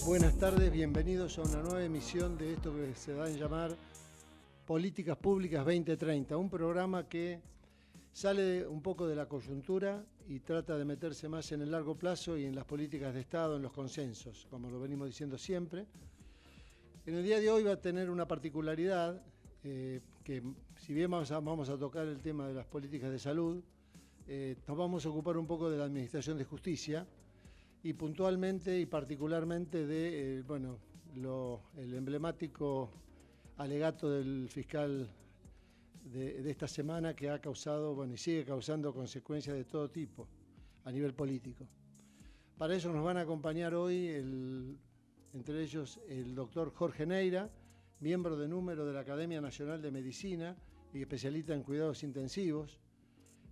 Buenas tardes, bienvenidos a una nueva emisión de esto que se da en llamar Políticas Públicas 2030, un programa que sale un poco de la coyuntura y trata de meterse más en el largo plazo y en las políticas de Estado, en los consensos, como lo venimos diciendo siempre. En el día de hoy va a tener una particularidad, que si bien vamos a tocar el tema de las políticas de salud, nos vamos a ocupar un poco de la Administración de Justicia, y puntualmente y particularmente de el emblemático alegato del fiscal de esta semana, que ha causado y sigue causando consecuencias de todo tipo a nivel político. Para eso nos van a acompañar hoy, entre ellos, el doctor Jorge Neira, miembro de número de la Academia Nacional de Medicina y especialista en cuidados intensivos;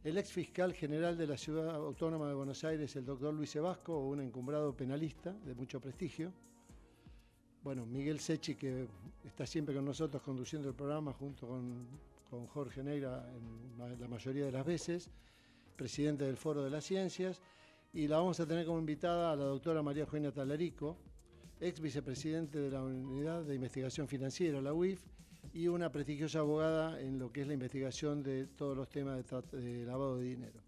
el ex fiscal general de la Ciudad Autónoma de Buenos Aires, el doctor Luis Sebasco, un encumbrado penalista de mucho prestigio; Miguel Secchi, que está siempre con nosotros conduciendo el programa junto con Jorge Neira en la mayoría de las veces, presidente del Foro de las Ciencias; y la vamos a tener como invitada a la doctora María Eugenia Talarico, ex vicepresidente de la Unidad de Investigación Financiera, la UIF, y una prestigiosa abogada en lo que es la investigación de todos los temas de lavado de dinero.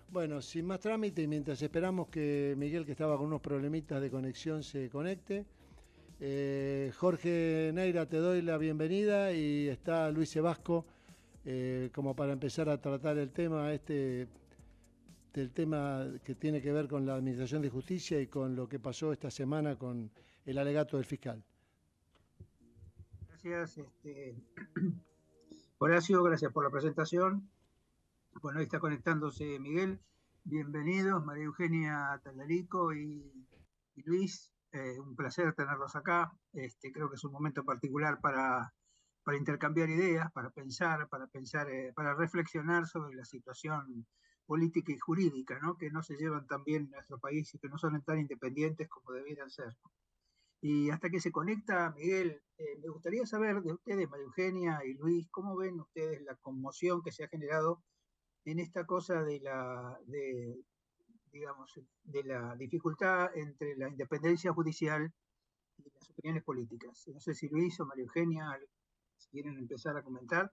Bueno, sin más trámite, y mientras esperamos que Miguel, que estaba con unos problemitas de conexión, se conecte, Jorge Neira, te doy la bienvenida, y está Luis Sebasco como para empezar a tratar el tema del tema que tiene que ver con la Administración de Justicia y con lo que pasó esta semana con el alegato del fiscal. Gracias, Horacio, gracias por la presentación. Bueno, ahí está conectándose Miguel. Bienvenidos, María Eugenia Talarico y Luis. Un placer tenerlos acá. Creo que es un momento particular para intercambiar ideas, para reflexionar sobre la situación política y jurídica, ¿no? Que no se llevan tan bien en nuestro país y que no son tan independientes como debieran ser. Y hasta que se conecta Miguel, me gustaría saber de ustedes, María Eugenia y Luis, ¿cómo ven ustedes la conmoción que se ha generado en esta cosa digamos, de la dificultad entre la independencia judicial y las opiniones políticas? No sé si Luis o María Eugenia, si quieren empezar a comentar.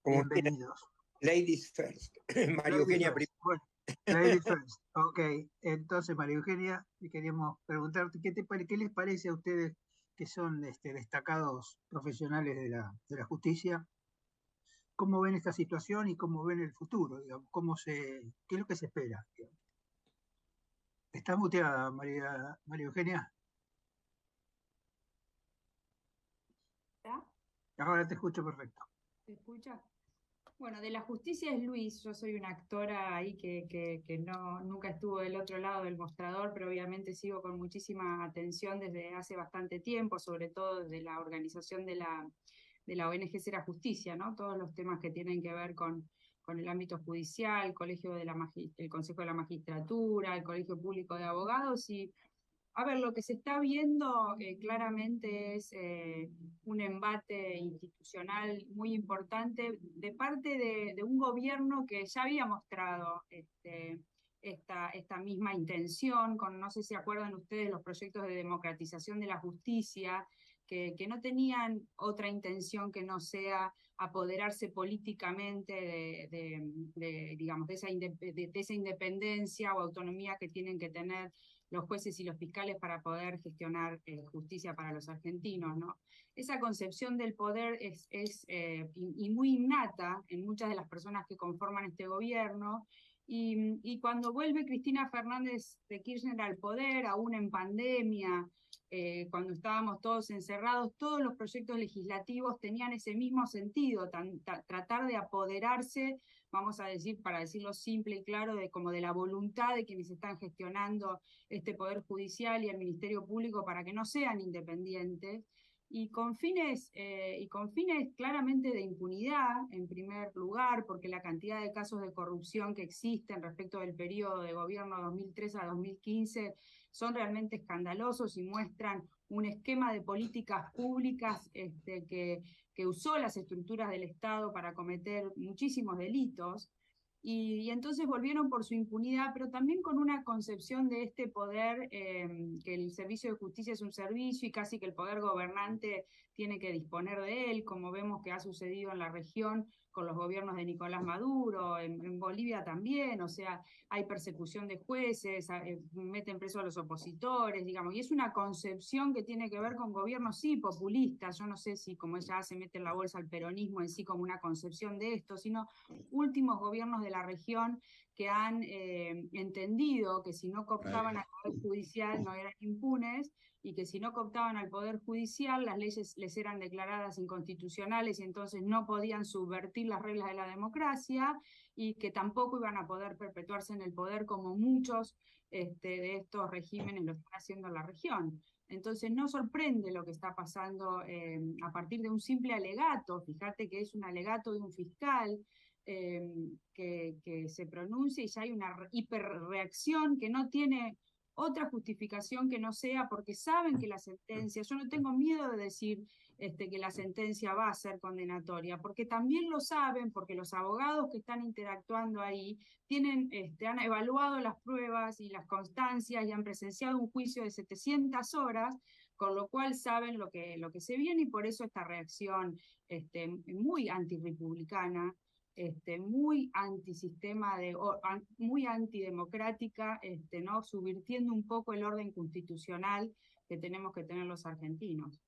Como quieran. Bienvenidos. Ladies first. María Ladies Eugenia first. Bueno, ladies first. Ok, entonces María Eugenia, queríamos preguntarte, ¿qué les parece a ustedes, que son destacados profesionales de la justicia? ¿Cómo ven esta situación y cómo ven el futuro? Digamos, ¿qué es lo que se espera? Digamos? ¿Estás muteada, María Eugenia? ¿Está? Ahora te escucho perfecto. ¿Se escucha? Bueno, de la justicia es Luis. Yo soy una actora ahí que no, nunca estuvo del otro lado del mostrador, pero obviamente sigo con muchísima atención desde hace bastante tiempo, sobre todo desde la organización de la ONG Será Justicia, ¿no? Todos los temas que tienen que ver con el ámbito judicial, el Consejo de la Magistratura, el Colegio Público de Abogados. Y a ver, lo que se está viendo claramente es un embate institucional muy importante de parte de un gobierno que ya había mostrado esta misma intención, no sé si se acuerdan ustedes los proyectos de democratización de la justicia, que no tenían otra intención que no sea apoderarse políticamente digamos, de esa independencia o autonomía que tienen que tener los jueces y los fiscales para poder gestionar justicia para los argentinos, ¿no? Esa concepción del poder y muy innata en muchas de las personas que conforman este gobierno. Y cuando vuelve Cristina Fernández de Kirchner al poder, aún en pandemia, cuando estábamos todos encerrados, todos los proyectos legislativos tenían ese mismo sentido, tratar de apoderarse, vamos a decir, para decirlo simple y claro, como de la voluntad de quienes están gestionando este Poder Judicial y el Ministerio Público para que no sean independientes, y con fines claramente de impunidad, en primer lugar, porque la cantidad de casos de corrupción que existen respecto del periodo de gobierno 2003 a 2015 son realmente escandalosos y muestran un esquema de políticas públicas que usó las estructuras del Estado para cometer muchísimos delitos. Y entonces volvieron por su impunidad, pero también con una concepción de este poder, que el servicio de justicia es un servicio y casi que el poder gobernante tiene que disponer de él, como vemos que ha sucedido en la región con los gobiernos de Nicolás Maduro, en Bolivia también, o sea, hay persecución de jueces, meten preso a los opositores, digamos, y es una concepción que tiene que ver con gobiernos, sí, populistas, yo no sé si como ella se mete en la bolsa al peronismo en sí como una concepción de esto, sino últimos gobiernos de la región que han entendido que si no cooptaban al Poder Judicial no eran impunes, y que si no cooptaban al Poder Judicial las leyes les eran declaradas inconstitucionales y entonces no podían subvertir las reglas de la democracia, y que tampoco iban a poder perpetuarse en el poder como muchos de estos regímenes lo están haciendo en la región. Entonces no sorprende lo que está pasando a partir de un simple alegato. Fíjate que es un alegato de un fiscal que se pronuncia y ya hay una hiperreacción que no tiene otra justificación que no sea porque saben que la sentencia, yo no tengo miedo de decir que la sentencia va a ser condenatoria, porque también lo saben, porque los abogados que están interactuando ahí han evaluado las pruebas y las constancias y han presenciado un juicio de 700 horas, con lo cual saben lo que se viene, y por eso esta reacción muy antirrepublicana, muy antisistema, muy antidemocrática, ¿no? Subvirtiendo un poco el orden constitucional que tenemos que tener los argentinos.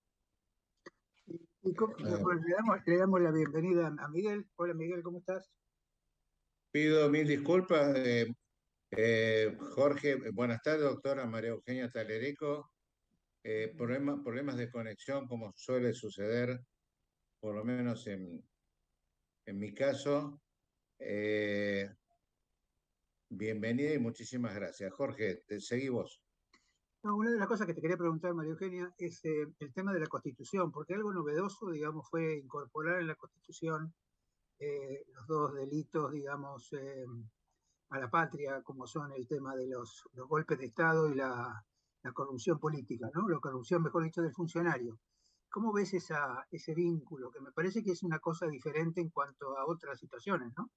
Bueno, le damos la bienvenida a Miguel. Hola Miguel, ¿cómo estás? Pido mil disculpas. Jorge, buenas tardes, doctora María Eugenia Talerico. Problemas de conexión, como suele suceder, por lo menos en mi caso. Bienvenida y muchísimas gracias. Jorge, seguí vos. No, una de las cosas que te quería preguntar, María Eugenia, es el tema de la Constitución, porque algo novedoso, digamos, fue incorporar en la Constitución los dos delitos, digamos, a la patria, como son el tema de los golpes de Estado y la corrupción política, ¿no? La corrupción, mejor dicho, del funcionario. ¿Cómo ves ese vínculo? Que me parece que es una cosa diferente en cuanto a otras situaciones, ¿no?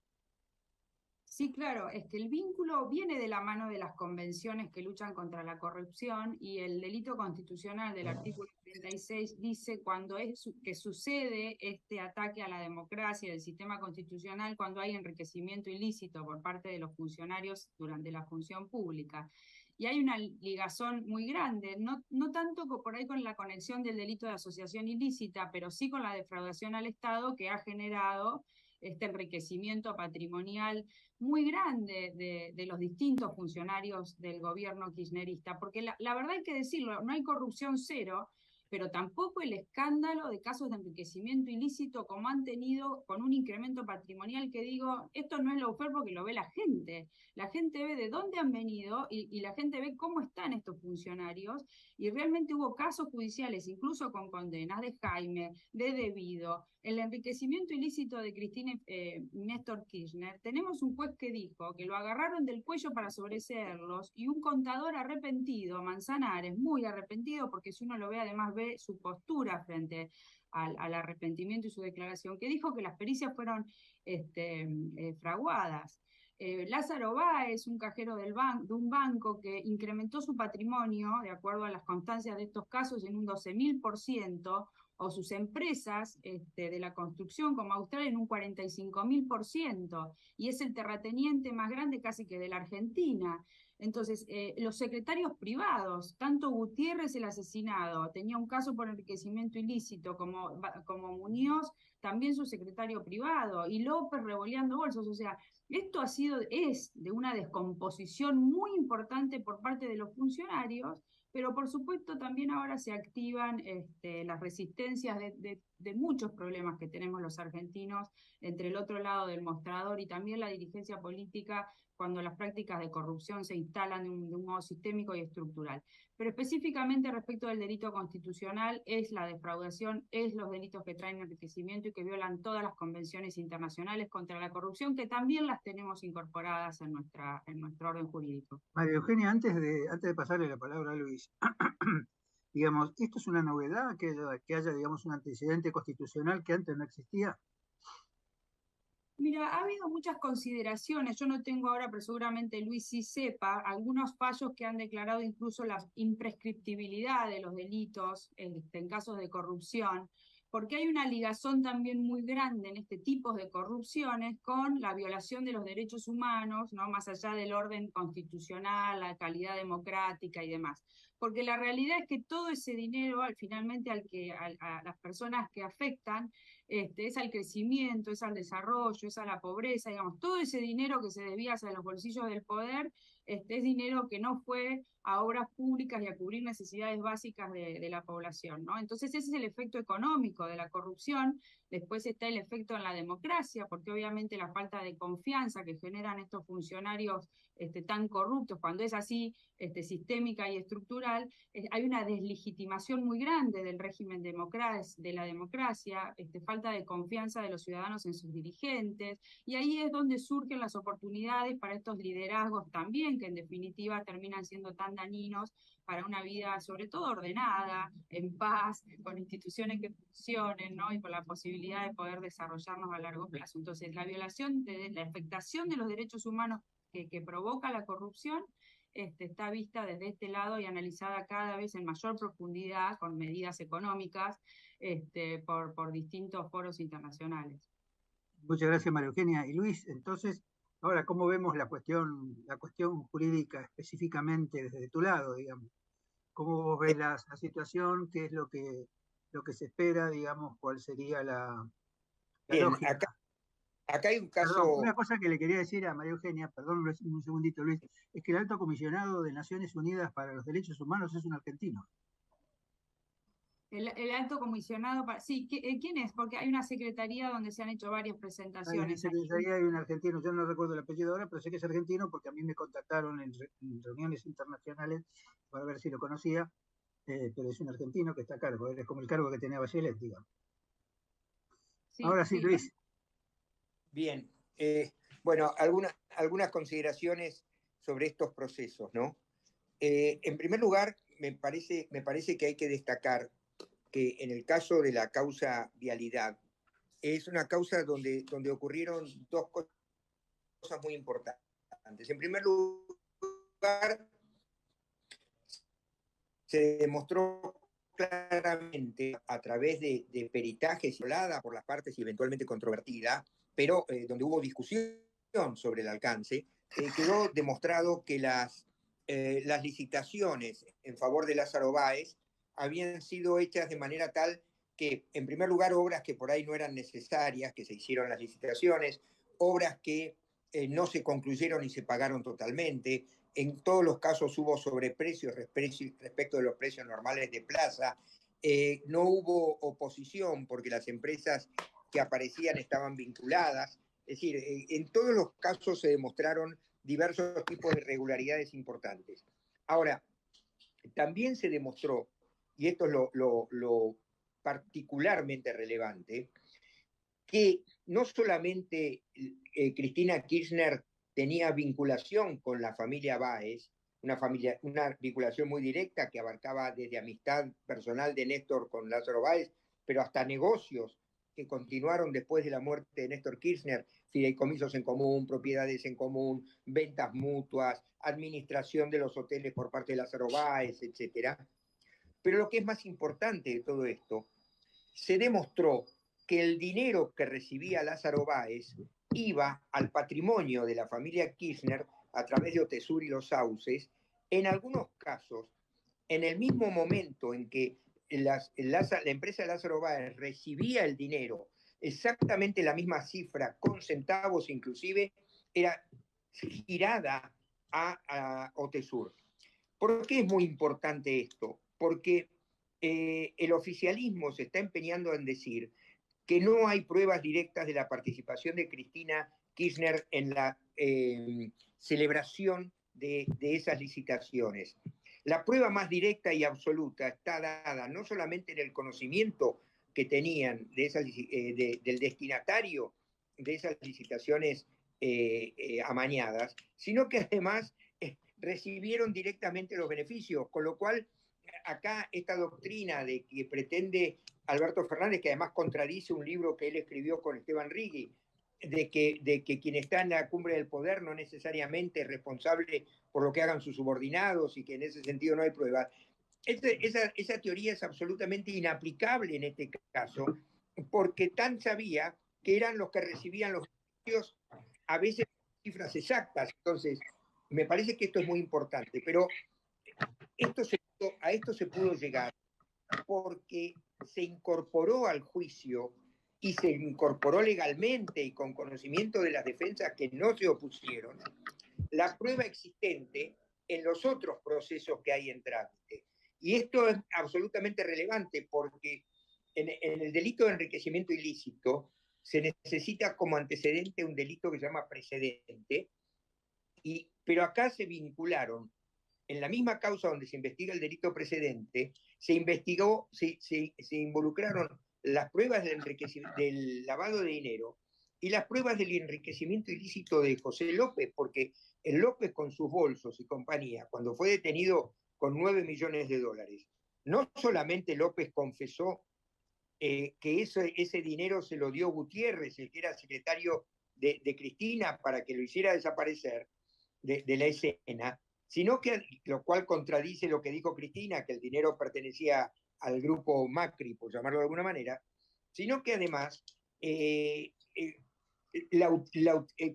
Sí, claro, es que el vínculo viene de la mano de las convenciones que luchan contra la corrupción, y el delito constitucional del artículo 36 dice cuando que sucede este ataque a la democracia del sistema constitucional, cuando hay enriquecimiento ilícito por parte de los funcionarios durante la función pública. Y hay una ligazón muy grande, no tanto por ahí con la conexión del delito de asociación ilícita, pero sí con la defraudación al Estado, que ha generado este enriquecimiento patrimonial muy grande de los distintos funcionarios del gobierno kirchnerista, porque la verdad hay que decirlo, no hay corrupción cero, pero tampoco el escándalo de casos de enriquecimiento ilícito como han tenido, con un incremento patrimonial que digo, esto no es lawfare porque lo ve la gente ve de dónde han venido y la gente ve cómo están estos funcionarios, y realmente hubo casos judiciales, incluso con condenas de Jaime, de Debido, el enriquecimiento ilícito de Cristina Néstor Kirchner. Tenemos un juez que dijo que lo agarraron del cuello para sobreseerlos, y un contador arrepentido, Manzanares, muy arrepentido, porque si uno lo ve además ve su postura frente al arrepentimiento y su declaración, que dijo que las pericias fueron fraguadas. Lázaro Báez, un cajero de un banco que incrementó su patrimonio, de acuerdo a las constancias de estos casos, en un 12.000%, o sus empresas de la construcción como Austral en un 45.000%, y es el terrateniente más grande casi que de la Argentina. Entonces, los secretarios privados, tanto Gutiérrez el asesinado, tenía un caso por enriquecimiento ilícito, como Muñoz, también su secretario privado, y López revoleando bolsos. O sea, esto es de una descomposición muy importante por parte de los funcionarios, pero por supuesto también ahora se activan las resistencias de muchos problemas que tenemos los argentinos entre el otro lado del mostrador, y también la dirigencia política, cuando las prácticas de corrupción se instalan de un modo sistémico y estructural. Pero específicamente respecto del delito constitucional, es la defraudación, es los delitos que traen enriquecimiento y que violan todas las convenciones internacionales contra la corrupción, que también las tenemos incorporadas en nuestro orden jurídico. María Eugenia, antes de pasarle la palabra a Luis, digamos, ¿esto es una novedad que haya, digamos, un antecedente constitucional que antes no existía? Mira, ha habido muchas consideraciones, yo no tengo ahora, pero seguramente Luis sí sepa, algunos fallos que han declarado incluso la imprescriptibilidad de los delitos en casos de corrupción, porque hay una ligazón también muy grande en este tipo de corrupciones con la violación de los derechos humanos, ¿no? Más allá del orden constitucional, la calidad democrática y demás. Porque la realidad es que todo ese dinero, finalmente, a las personas que afectan, es al crecimiento, es al desarrollo, es a la pobreza, digamos, todo ese dinero que se desvía hacia los bolsillos del poder, es dinero que no fue a obras públicas y a cubrir necesidades básicas de la población, ¿no? Entonces ese es el efecto económico de la corrupción. Después está el efecto en la democracia, porque obviamente la falta de confianza que generan estos funcionarios tan corruptos, cuando es así sistémica y estructural, hay una deslegitimación muy grande del régimen de la democracia, falta de confianza de los ciudadanos en sus dirigentes, y ahí es donde surgen las oportunidades para estos liderazgos también, que en definitiva terminan siendo tan dañinos para una vida sobre todo ordenada, en paz, con instituciones que funcionen, ¿no? Y con la posibilidad de poder desarrollarnos a largo plazo. Entonces, la violación, la afectación de los derechos humanos que provoca la corrupción está vista desde este lado y analizada cada vez en mayor profundidad con medidas económicas por distintos foros internacionales. Muchas gracias, María Eugenia. Y Luis, entonces, ahora, ¿cómo vemos la cuestión jurídica específicamente desde tu lado, digamos? ¿Cómo vos ves la situación? ¿Qué es lo que se espera, digamos? ¿Cuál sería la Bien, lógica? acá hay un Perdón, caso. una cosa que le quería decir a María Eugenia, perdón un segundito, Luis, es que el Alto Comisionado de Naciones Unidas para los Derechos Humanos es un argentino. El alto comisionado, sí, ¿quién es? Porque hay una secretaría donde se han hecho varias Hay una presentaciones. secretaría y un argentino, yo no recuerdo el apellido ahora, pero sé que es argentino porque a mí me contactaron en reuniones internacionales para ver si lo conocía, pero es un argentino que está a cargo, es como el cargo que tenía Bachelet, digamos. Sí, Ahora sí, Luis. Bien, bueno, algunas consideraciones sobre estos procesos, ¿no? En primer lugar, me parece que hay que destacar que en el caso de la causa vialidad, es una causa donde ocurrieron dos cosas muy importantes. En primer lugar, se demostró claramente a través de peritajes hablada por las partes y eventualmente controvertida, pero donde hubo discusión sobre el alcance, quedó demostrado que las licitaciones en favor de Lázaro Báez habían sido hechas de manera tal que, en primer lugar, obras que por ahí no eran necesarias, que se hicieron las licitaciones, obras que no se concluyeron y se pagaron totalmente. En todos los casos hubo sobreprecios respecto de los precios normales de plaza. No hubo oposición porque las empresas que aparecían estaban vinculadas. Es decir, en todos los casos se demostraron diversos tipos de irregularidades importantes. Ahora, también se demostró, y esto es lo particularmente relevante, que no solamente Cristina Kirchner tenía vinculación con la familia Báez, una vinculación muy directa que abarcaba desde amistad personal de Néstor con Lázaro Báez, pero hasta negocios que continuaron después de la muerte de Néstor Kirchner, fideicomisos en común, propiedades en común, ventas mutuas, administración de los hoteles por parte de Lázaro Báez, etc. Pero lo que es más importante de todo esto, se demostró que el dinero que recibía Lázaro Báez iba al patrimonio de la familia Kirchner a través de Otesur y Los Sauces, en algunos casos, en el mismo momento en que la empresa de Lázaro Báez recibía el dinero, exactamente la misma cifra, con centavos inclusive, era girada a Otesur. ¿Por qué es muy importante esto? Porque el oficialismo se está empeñando en decir que no hay pruebas directas de la participación de Cristina Kirchner en la celebración de esas licitaciones. La prueba más directa y absoluta está dada no solamente en el conocimiento que tenían del destinatario de esas licitaciones amañadas, sino que además recibieron directamente los beneficios, con lo cual acá esta doctrina de que pretende Alberto Fernández, que además contradice un libro que él escribió con Esteban Rigui, de que quien está en la cumbre del poder no necesariamente es responsable por lo que hagan sus subordinados y que en ese sentido no hay pruebas. Esa teoría es absolutamente inaplicable en este caso, porque Tan sabía que eran los que recibían los beneficios, a veces cifras exactas. Entonces, me parece que esto es muy importante, pero a esto se pudo llegar porque se incorporó al juicio y se incorporó legalmente y con conocimiento de las defensas que no se opusieron, la prueba existente en los otros procesos que hay en trámite. Y esto es absolutamente relevante porque en el delito de enriquecimiento ilícito se necesita como antecedente un delito que se llama precedente, pero acá se vincularon, en la misma causa donde se investiga el delito precedente, se involucraron las pruebas del lavado de dinero y las pruebas del enriquecimiento ilícito de José López, porque el López con sus bolsos y compañía, cuando fue detenido con 9 millones de dólares, no solamente López confesó que ese dinero se lo dio Gutiérrez, el que era secretario de Cristina, para que lo hiciera desaparecer de la escena, sino que, lo cual contradice lo que dijo Cristina, que el dinero pertenecía al grupo Macri, por llamarlo de alguna manera, sino que además,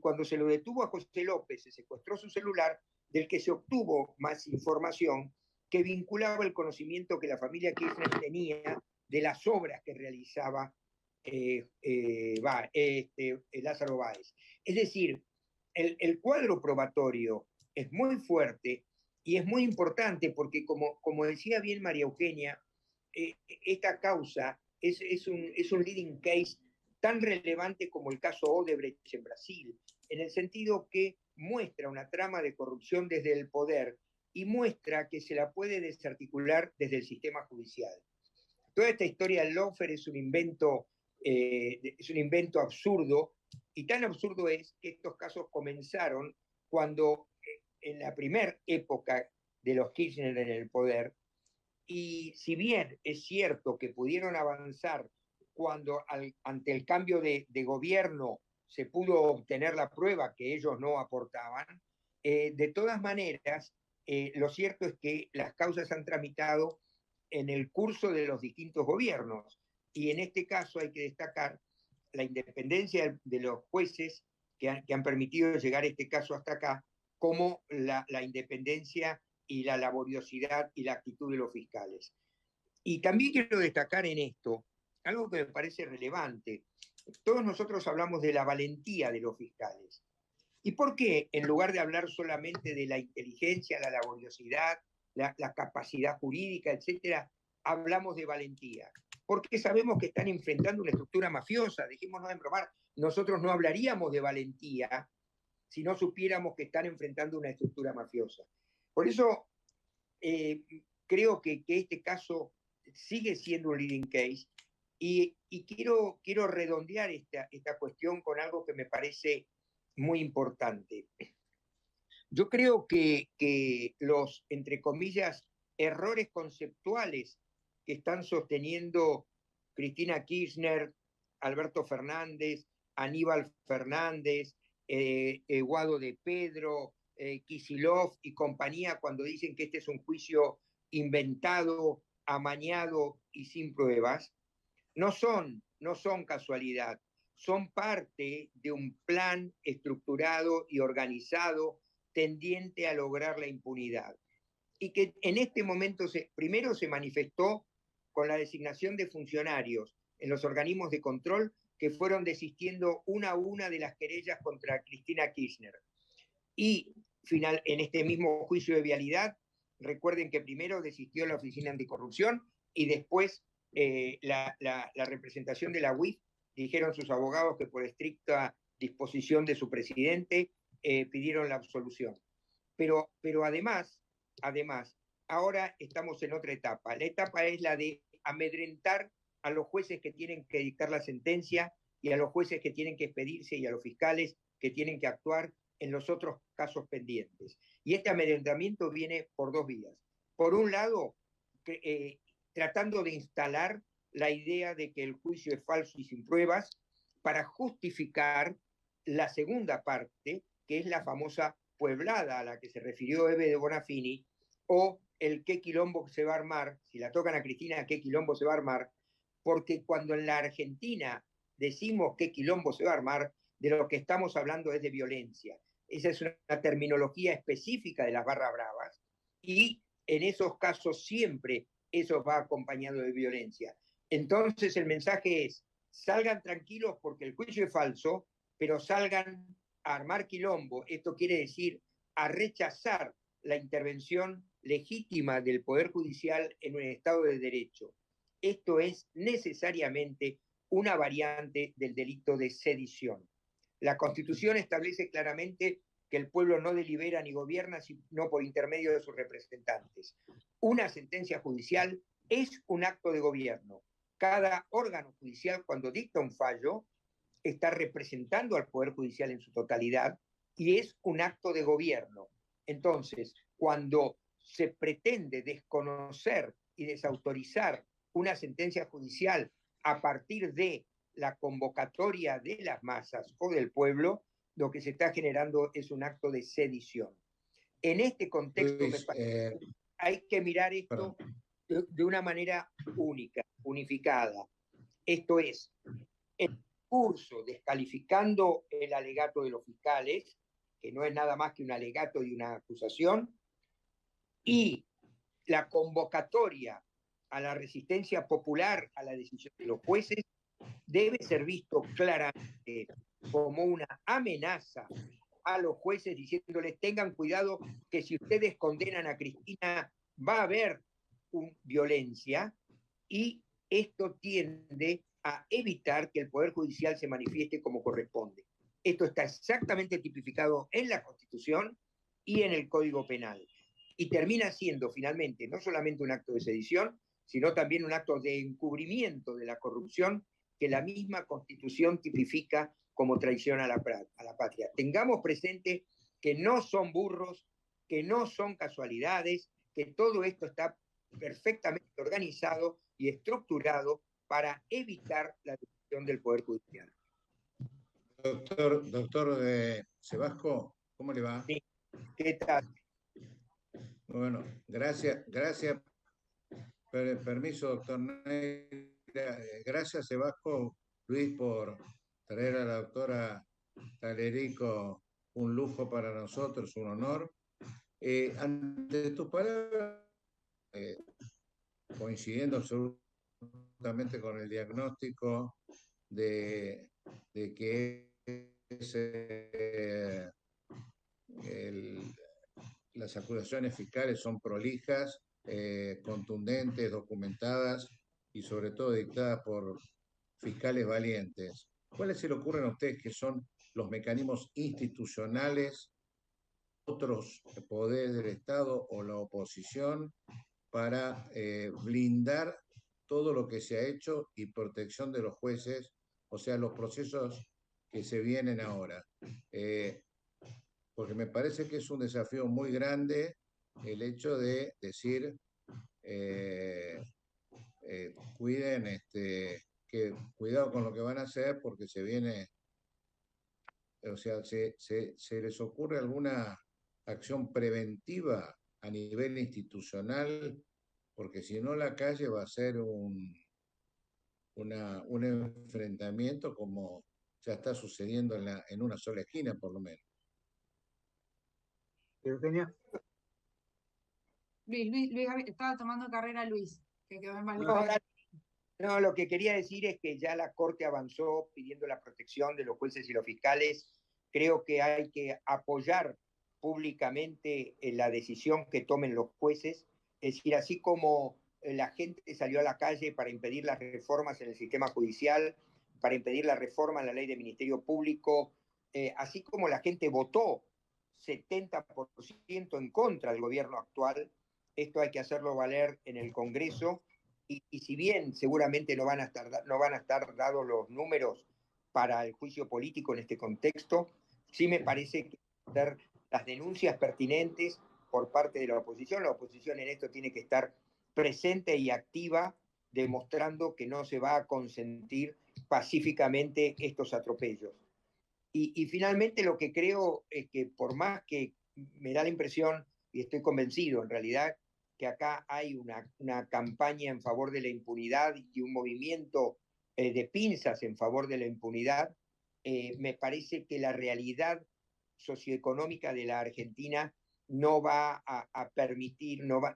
cuando se lo detuvo a José López, se secuestró su celular, del que se obtuvo más información que vinculaba el conocimiento que la familia Kirchner tenía de las obras que realizaba Lázaro Báez. Es decir, el cuadro probatorio es muy fuerte y es muy importante porque, como decía bien María Eugenia, esta causa es un leading case tan relevante como el caso Odebrecht en Brasil, en el sentido que muestra una trama de corrupción desde el poder y muestra que se la puede desarticular desde el sistema judicial. Toda esta historia del lawfare es un invento absurdo, y tan absurdo es que estos casos comenzaron cuando, en la primera época de los Kirchner en el poder, y si bien es cierto que pudieron avanzar cuando ante el cambio de gobierno se pudo obtener la prueba que ellos no aportaban, de todas maneras, lo cierto es que las causas han tramitado en el curso de los distintos gobiernos. Y en este caso hay que destacar la independencia de los jueces que han permitido llegar este caso hasta acá, como la independencia y la laboriosidad y la actitud de los fiscales. Y también quiero destacar en esto algo que me parece relevante. Todos nosotros hablamos de la valentía de los fiscales. ¿Y por qué, en lugar de hablar solamente de la inteligencia, la laboriosidad, la capacidad jurídica, etcétera, hablamos de valentía? Porque sabemos que están enfrentando una estructura mafiosa. Dejémonos de bromar. Nosotros no hablaríamos de valentía si no supiéramos que están enfrentando una estructura mafiosa. Por eso creo que este caso sigue siendo un leading case, y quiero redondear esta cuestión con algo que me parece muy importante. Yo creo que los, entre comillas, errores conceptuales que están sosteniendo Cristina Kirchner, Alberto Fernández, Aníbal Fernández, Guado de Pedro, Kicillof y compañía, cuando dicen que este es un juicio inventado, amañado y sin pruebas, no son casualidad, son parte de un plan estructurado y organizado tendiente a lograr la impunidad. Y que en este momento primero se manifestó con la designación de funcionarios en los organismos de control que fueron desistiendo una a una de las querellas contra Cristina Kirchner. Y en este mismo juicio de vialidad, recuerden que primero desistió la Oficina Anticorrupción y después la representación de la UIF, dijeron sus abogados que por estricta disposición de su presidente pidieron la absolución. Pero además, ahora estamos en otra etapa. La etapa es la de amedrentar a los jueces que tienen que dictar la sentencia y a los jueces que tienen que expedirse y a los fiscales que tienen que actuar en los otros casos pendientes. Y este amedrentamiento viene por dos vías. Por un lado, tratando de instalar la idea de que el juicio es falso y sin pruebas para justificar la segunda parte, que es la famosa pueblada a la que se refirió Eve de Bonafini, o el qué quilombo se va a armar, si la tocan a Cristina, qué quilombo se va a armar, porque cuando en la Argentina decimos qué quilombo se va a armar, de lo que estamos hablando es de violencia. Esa es una terminología específica de las barras bravas, y en esos casos siempre eso va acompañado de violencia. Entonces el mensaje es, salgan tranquilos porque el juicio es falso, pero salgan a armar quilombo. Esto quiere decir a rechazar la intervención legítima del Poder Judicial en un Estado de Derecho. Esto es necesariamente una variante del delito de sedición. La Constitución establece claramente que el pueblo no delibera ni gobierna sino por intermedio de sus representantes. Una sentencia judicial es un acto de gobierno. Cada órgano judicial, cuando dicta un fallo, está representando al Poder Judicial en su totalidad y es un acto de gobierno. Entonces, cuando se pretende desconocer y desautorizar una sentencia judicial a partir de la convocatoria de las masas o del pueblo, lo que se está generando es un acto de sedición. En este contexto, Luis, hay que mirar esto de una manera única, unificada. Esto es, el discurso descalificando el alegato de los fiscales, que no es nada más que un alegato y una acusación, y la convocatoria a la resistencia popular a la decisión de los jueces, debe ser visto claramente como una amenaza a los jueces, diciéndoles tengan cuidado que si ustedes condenan a Cristina va a haber violencia, y esto tiende a evitar que el Poder Judicial se manifieste como corresponde. Esto está exactamente tipificado en la Constitución y en el Código Penal. Y termina siendo finalmente no solamente un acto de sedición, sino también un acto de encubrimiento de la corrupción que la misma Constitución tipifica como traición a la patria. Tengamos presente que no son burros, que no son casualidades, que todo esto está perfectamente organizado y estructurado para evitar la decisión del Poder Judicial. Doctor Sebasco, ¿cómo le va? Sí. ¿Qué tal? Bueno, gracias. Permiso, doctor. Gracias, Sebasco, Luis, por traer a la doctora Talerico, un lujo para nosotros, un honor. Ante tus palabras, coincidiendo absolutamente con el diagnóstico de que las acusaciones fiscales son prolijas, contundentes, documentadas y sobre todo dictadas por fiscales valientes. ¿Cuáles se le ocurren a ustedes que son los mecanismos institucionales, otros poderes del Estado o la oposición para blindar todo lo que se ha hecho y protección de los jueces, o sea, los procesos que se vienen ahora? Porque me parece que es un desafío muy grande el hecho de decir, cuiden, que cuidado con lo que van a hacer porque se viene, o sea, ¿se les ocurre alguna acción preventiva a nivel institucional? Porque si no, la calle va a ser un enfrentamiento como ya está sucediendo en una sola esquina, por lo menos. Eugenia. Luis, estaba tomando carrera Luis, que quedó más No, lo que quería decir es que ya la Corte avanzó pidiendo la protección de los jueces y los fiscales. Creo que hay que apoyar públicamente la decisión que tomen los jueces. Es decir, así como la gente salió a la calle para impedir las reformas en el sistema judicial, para impedir la reforma en la ley de Ministerio Público, así como la gente votó 70% en contra del gobierno actual, esto hay que hacerlo valer en el Congreso. Y si bien seguramente no van a estar dados los números para el juicio político en este contexto, sí me parece que hacer las denuncias pertinentes por parte de la oposición. La oposición en esto tiene que estar presente y activa, demostrando que no se va a consentir pacíficamente estos atropellos. Y finalmente lo que creo es que por más que me da la impresión, y estoy convencido en realidad, que acá hay una campaña en favor de la impunidad y un movimiento de pinzas en favor de la impunidad, me parece que la realidad socioeconómica de la Argentina no va a permitir, no va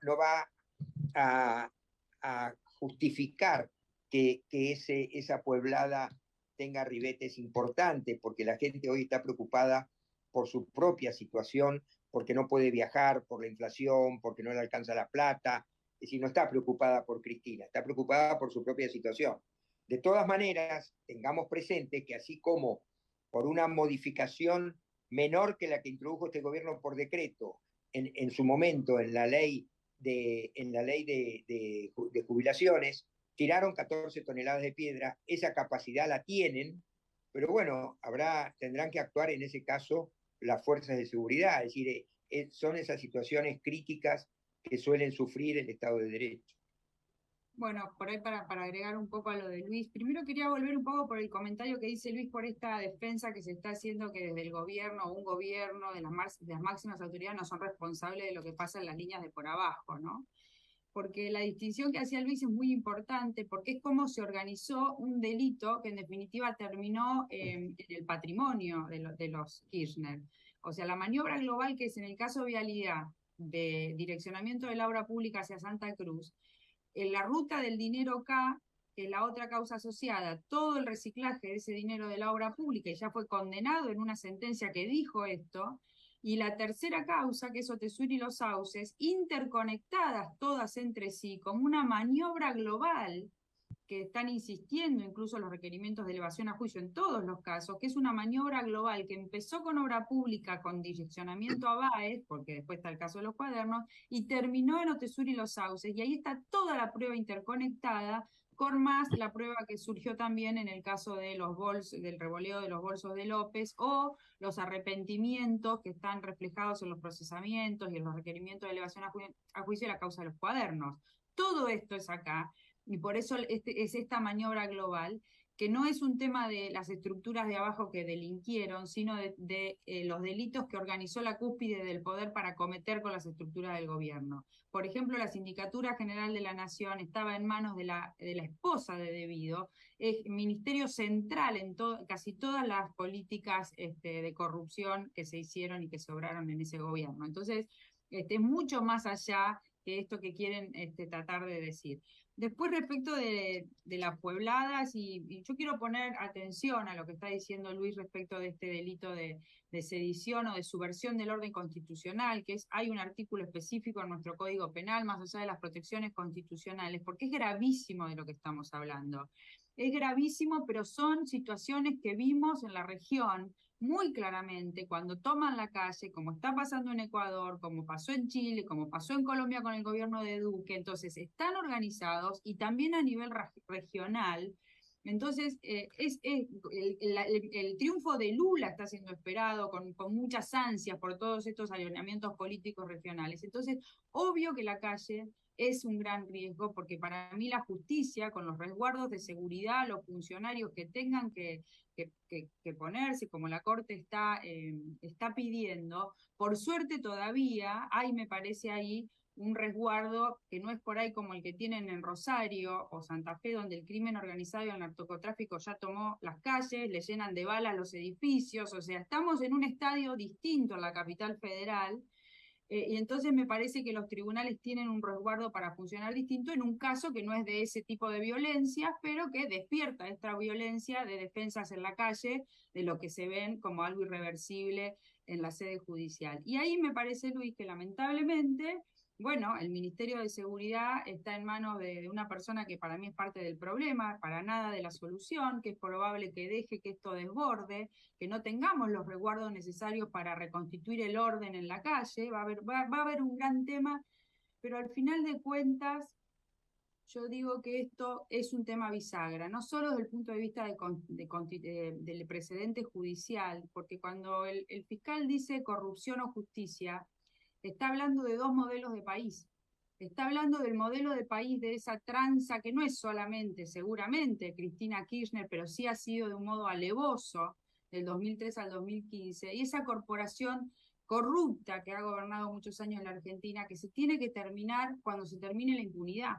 a justificar que esa pueblada tenga ribetes importantes, porque la gente hoy está preocupada por su propia situación, porque no puede viajar, por la inflación, porque no le alcanza la plata. Es decir, no está preocupada por Cristina, está preocupada por su propia situación. De todas maneras, tengamos presente que así como por una modificación menor que la que introdujo este gobierno por decreto en su momento en la ley de jubilaciones, tiraron 14 toneladas de piedra, esa capacidad la tienen, pero bueno, tendrán que actuar en ese caso las fuerzas de seguridad, es decir, son esas situaciones críticas que suelen sufrir el Estado de Derecho. Bueno, por ahí para agregar un poco a lo de Luis, primero quería volver un poco por el comentario que dice Luis por esta defensa que se está haciendo, que desde el gobierno o un gobierno de las máximas autoridades no son responsables de lo que pasa en las líneas de por abajo, ¿no? Porque la distinción que hacía Luis es muy importante, porque es cómo se organizó un delito que en definitiva terminó en el patrimonio de los Kirchner. O sea, la maniobra global, que es en el caso Vialidad, de direccionamiento de la obra pública hacia Santa Cruz, en la ruta del dinero K, que es la otra causa asociada, todo el reciclaje de ese dinero de la obra pública, y ya fue condenado en una sentencia que dijo esto, y la tercera causa, que es Otesur y los sauces, interconectadas todas entre sí, como una maniobra global, que están insistiendo incluso los requerimientos de elevación a juicio en todos los casos, que es una maniobra global que empezó con obra pública, con direccionamiento a BAES, porque después está el caso de los cuadernos, y terminó en Otesur y los sauces, y ahí está toda la prueba interconectada, con más la prueba que surgió también en el caso de los del revoleo de los bolsos de López, o los arrepentimientos que están reflejados en los procesamientos y en los requerimientos de elevación a juicio de la causa de los cuadernos. Todo esto es acá, y por eso es esta maniobra global, que no es un tema de las estructuras de abajo que delinquieron, sino de los delitos que organizó la cúspide del poder para cometer con las estructuras del gobierno. Por ejemplo, la Sindicatura General de la Nación estaba en manos de la esposa de Debido, es ministerio central en casi todas las políticas de corrupción que se hicieron y que sobraron en ese gobierno. Entonces, es mucho más allá que esto que quieren tratar de decir. Después, respecto de las puebladas, y yo quiero poner atención a lo que está diciendo Luis respecto de este delito de sedición o de subversión del orden constitucional, hay un artículo específico en nuestro Código Penal, más allá de las protecciones constitucionales, porque es gravísimo de lo que estamos hablando. Es gravísimo, pero son situaciones que vimos en la región muy claramente cuando toman la calle, como está pasando en Ecuador, como pasó en Chile, como pasó en Colombia con el gobierno de Duque. Entonces están organizados y también a nivel regional. Entonces el triunfo de Lula está siendo esperado con muchas ansias por todos estos alineamientos políticos regionales. Entonces, obvio que la calle es un gran riesgo, porque para mí la justicia, con los resguardos de seguridad, los funcionarios que tengan que ponerse, como la Corte está pidiendo, por suerte todavía hay, me parece ahí, un resguardo que no es por ahí como el que tienen en Rosario o Santa Fe, donde el crimen organizado y el narcotráfico ya tomó las calles, le llenan de balas los edificios. O sea, estamos en un estadio distinto a la capital federal, y entonces me parece que los tribunales tienen un resguardo para funcionar distinto en un caso que no es de ese tipo de violencia, pero que despierta esta violencia de defensas en la calle, de lo que se ven como algo irreversible en la sede judicial. Y ahí me parece, Luis, que lamentablemente, bueno, el Ministerio de Seguridad está en manos de una persona que para mí es parte del problema, para nada de la solución, que es probable que deje que esto desborde, que no tengamos los resguardos necesarios para reconstituir el orden en la calle. Va a haber un gran tema, pero al final de cuentas yo digo que esto es un tema bisagra, no solo desde el punto de vista del precedente judicial, porque cuando el fiscal dice corrupción o justicia, está hablando de dos modelos de país. Está hablando del modelo de país de esa tranza que no es solamente, seguramente, Cristina Kirchner, pero sí ha sido de un modo alevoso del 2003 al 2015, y esa corporación corrupta que ha gobernado muchos años la Argentina, que se tiene que terminar cuando se termine la impunidad.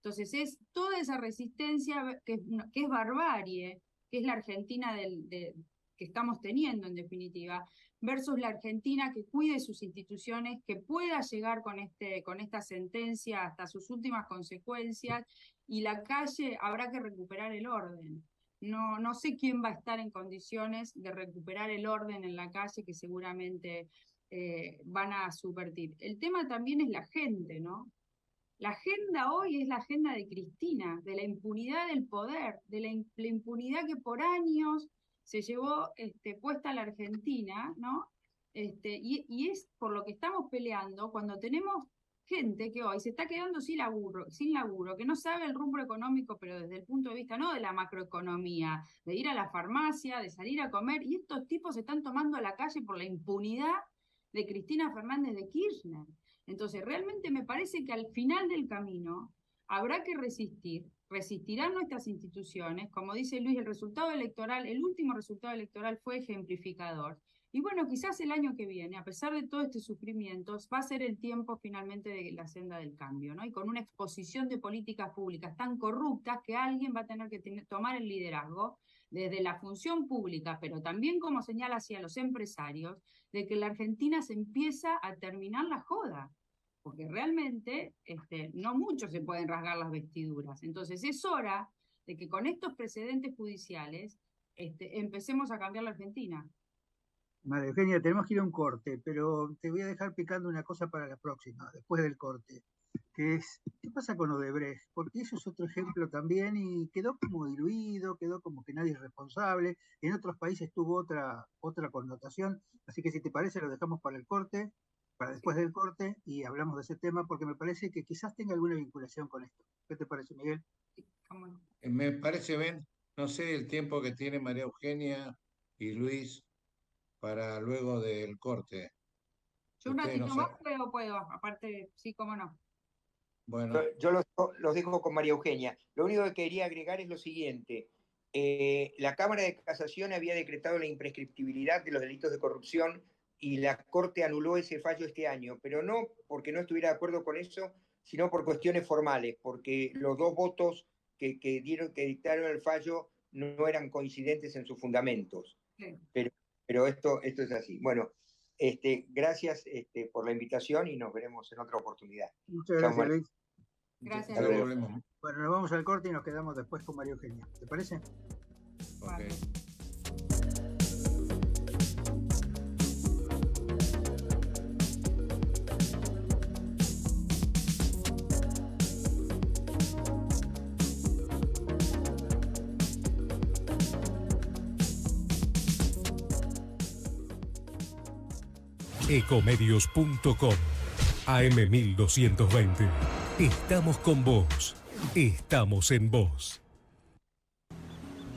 Entonces es toda esa resistencia que es barbarie, que es la Argentina que estamos teniendo en definitiva, versus la Argentina que cuide sus instituciones, que pueda llegar con esta sentencia hasta sus últimas consecuencias, y la calle habrá que recuperar el orden. No sé quién va a estar en condiciones de recuperar el orden en la calle, que seguramente van a subvertir. El tema también es la gente, ¿no? La agenda hoy es la agenda de Cristina, de la impunidad del poder, de la impunidad que por años se llevó puesta a la Argentina, ¿no? Y es por lo que estamos peleando cuando tenemos gente que hoy se está quedando sin laburo, que no sabe el rumbo económico, pero desde el punto de vista no de la macroeconomía, de ir a la farmacia, de salir a comer, y estos tipos se están tomando a la calle por la impunidad de Cristina Fernández de Kirchner. Entonces, realmente me parece que al final del camino habrá que resistirán nuestras instituciones. Como dice Luis, el último resultado electoral fue ejemplificador. Y bueno, quizás el año que viene, a pesar de todo este sufrimiento, va a ser el tiempo finalmente de la senda del cambio, ¿no? Y con una exposición de políticas públicas tan corruptas que alguien va a tener que tomar el liderazgo desde la función pública, pero también como señal hacia los empresarios, de que la Argentina se empieza a terminar la joda, porque realmente no muchos se pueden rasgar las vestiduras. Entonces es hora de que con estos precedentes judiciales empecemos a cambiar la Argentina. María Eugenia, tenemos que ir a un corte, pero te voy a dejar picando una cosa para la próxima, después del corte, que es, ¿qué pasa con Odebrecht? Porque eso es otro ejemplo también y quedó como diluido, quedó como que nadie es responsable, en otros países tuvo otra connotación, así que si te parece lo dejamos para el corte, para después del corte, y hablamos de ese tema porque me parece que quizás tenga alguna vinculación con esto. ¿Qué te parece, Miguel? Me parece bien, no sé el tiempo que tiene María Eugenia y Luis para luego del corte. Yo un ratito más puedo, aparte, sí, cómo no. Bueno. Yo los dejo con María Eugenia. Lo único que quería agregar es lo siguiente. La Cámara de Casación había decretado la imprescriptibilidad de los delitos de corrupción y la Corte anuló ese fallo este año, pero no porque no estuviera de acuerdo con eso, sino por cuestiones formales, porque los dos votos que dictaron el fallo no eran coincidentes en sus fundamentos. Sí. Pero esto es así. Bueno, gracias por la invitación y nos veremos en otra oportunidad. Muchas gracias, Luis. Gracias. Bueno, nos vamos al corte y nos quedamos después con María Eugenia. ¿Te parece? Okay. Ecomedios.com AM1220. Estamos con vos. Estamos en vos.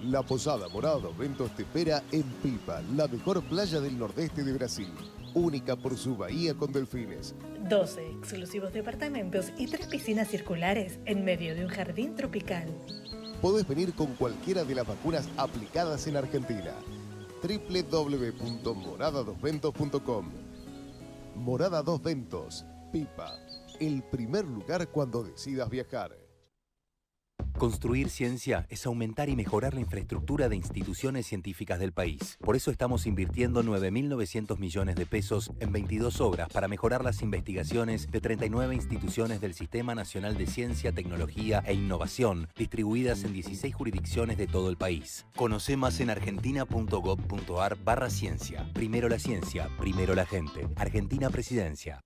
La Posada Morada 220 te espera en Pipa, la mejor playa del nordeste de Brasil. Única por su bahía con delfines. 12 exclusivos departamentos y 3 piscinas circulares en medio de un jardín tropical. Podés venir con cualquiera de las vacunas aplicadas en Argentina. www.morada2ventos.com. Morada 220, Pipa, el primer lugar cuando decidas viajar. Construir ciencia es aumentar y mejorar la infraestructura de instituciones científicas del país. Por eso estamos invirtiendo 9.900 millones de pesos en 22 obras para mejorar las investigaciones de 39 instituciones del Sistema Nacional de Ciencia, Tecnología e Innovación, distribuidas en 16 jurisdicciones de todo el país. Conoce más en argentina.gov.ar/ciencia. Primero la ciencia, primero la gente. Argentina Presidencia.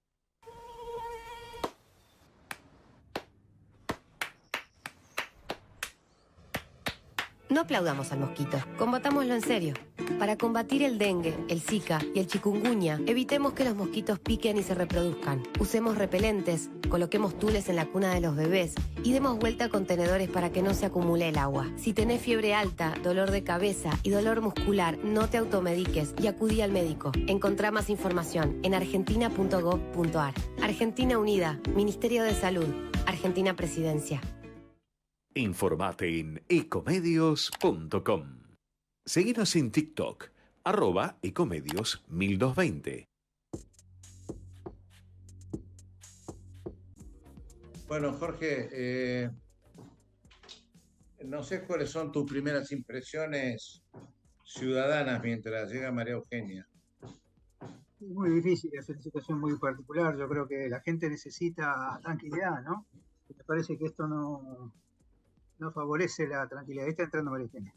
No aplaudamos al mosquito, combatámoslo en serio. Para combatir el dengue, el zika y el chikungunya, evitemos que los mosquitos piquen y se reproduzcan. Usemos repelentes, coloquemos tules en la cuna de los bebés y demos vuelta a contenedores para que no se acumule el agua. Si tenés fiebre alta, dolor de cabeza y dolor muscular, no te automediques y acudí al médico. Encontrá más información en argentina.gov.ar. Argentina Unida, Ministerio de Salud, Argentina Presidencia. Informate en ecomedios.com. Seguinos en TikTok, @ecomedios1220. Bueno, Jorge, no sé cuáles son tus primeras impresiones ciudadanas mientras llega María Eugenia. Es muy difícil, es una situación muy particular. Yo creo que la gente necesita tranquilidad, ¿no? Me parece que esto no favorece la tranquilidad. Ahí está entrando María Eugenia.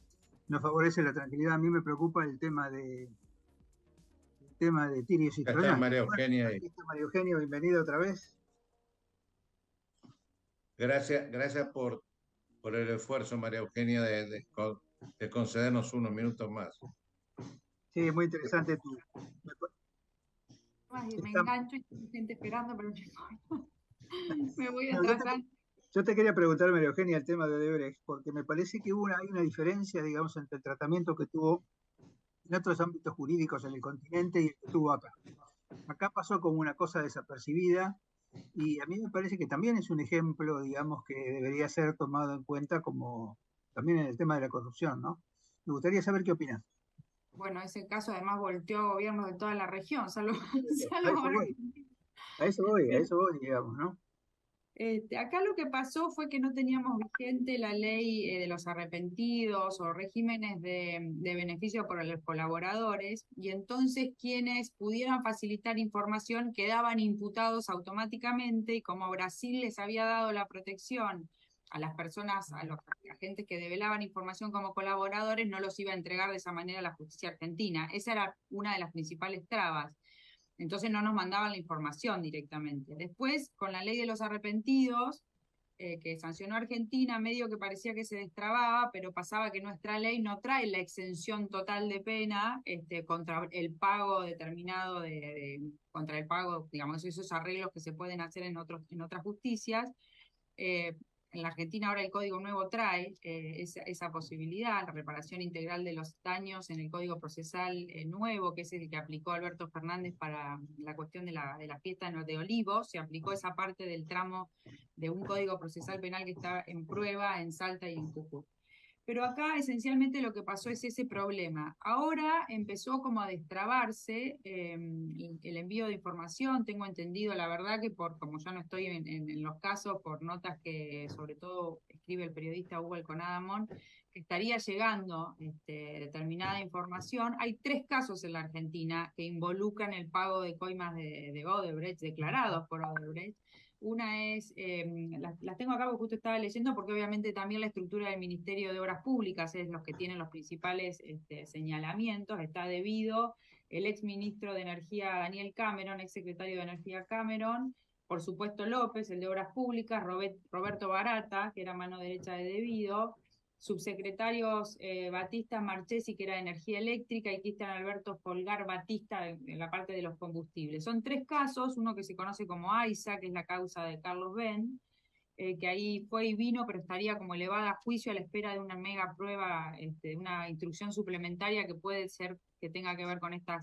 No favorece la tranquilidad. A mí me preocupa el tema de tirios y Acá está troyanos. María Eugenia. Bueno, aquí está María Eugenia, bienvenida otra vez. Gracias por el esfuerzo, María Eugenia, de concedernos unos minutos más. Sí, muy interesante tu... Ay, me engancho y hay gente esperando, pero no importa. Me voy a No, tratar. yo te quería preguntar, María Eugenia, el tema de Odebrecht, porque me parece que hay una diferencia, digamos, entre el tratamiento que tuvo en otros ámbitos jurídicos en el continente y el que tuvo acá. Acá pasó como una cosa desapercibida y a mí me parece que también es un ejemplo, digamos, que debería ser tomado en cuenta como también en el tema de la corrupción, ¿no? Me gustaría saber qué opinas. Bueno, ese caso además volteó gobiernos de toda la región, salvo A eso voy, digamos, ¿no? Acá lo que pasó fue que no teníamos vigente la ley de los arrepentidos o regímenes de beneficio por los colaboradores, y entonces quienes pudieran facilitar información quedaban imputados automáticamente, y como Brasil les había dado la protección a las personas, a los agentes que develaban información como colaboradores, no los iba a entregar de esa manera a la justicia argentina. Esa era una de las principales trabas. Entonces no nos mandaban la información directamente. Después, con la ley de los arrepentidos, que sancionó Argentina, medio que parecía que se destrababa, pero pasaba que nuestra ley no trae la exención total de pena contra el pago determinado, contra el pago, digamos, esos arreglos que se pueden hacer en otras justicias. En la Argentina ahora el Código Nuevo trae esa posibilidad, la reparación integral de los daños en el Código Procesal nuevo, que es el que aplicó Alberto Fernández para la cuestión de la fiesta de Olivos. Se aplicó esa parte del tramo de un Código Procesal Penal que está en prueba en Salta y en Jujuy. Pero acá esencialmente lo que pasó es ese problema. Ahora empezó como a destrabarse el envío de información. Tengo entendido, la verdad, que como yo no estoy en los casos, por notas que sobre todo escribe el periodista Hugo Elconadamón, que estaría llegando determinada información. Hay 3 casos en la Argentina que involucran el pago de coimas de Odebrecht, declarados por Odebrecht. Una es, las tengo acá porque justo estaba leyendo, porque obviamente también la estructura del Ministerio de Obras Públicas es los que tienen los principales señalamientos. Está debido el ex ministro de Energía Daniel Cameron, ex secretario de Energía Cameron, por supuesto López, el de Obras Públicas, Roberto Barata, que era mano derecha de Debido, subsecretarios Batista Marchesi, que era de Energía Eléctrica, y Cristian Alberto Folgar Batista en la parte de los combustibles. Son 3 casos, uno que se conoce como AISA, que es la causa de Carlos Ben, que ahí fue y vino, pero estaría como elevada a juicio a la espera de una mega prueba, una instrucción suplementaria que puede ser que tenga que ver con esta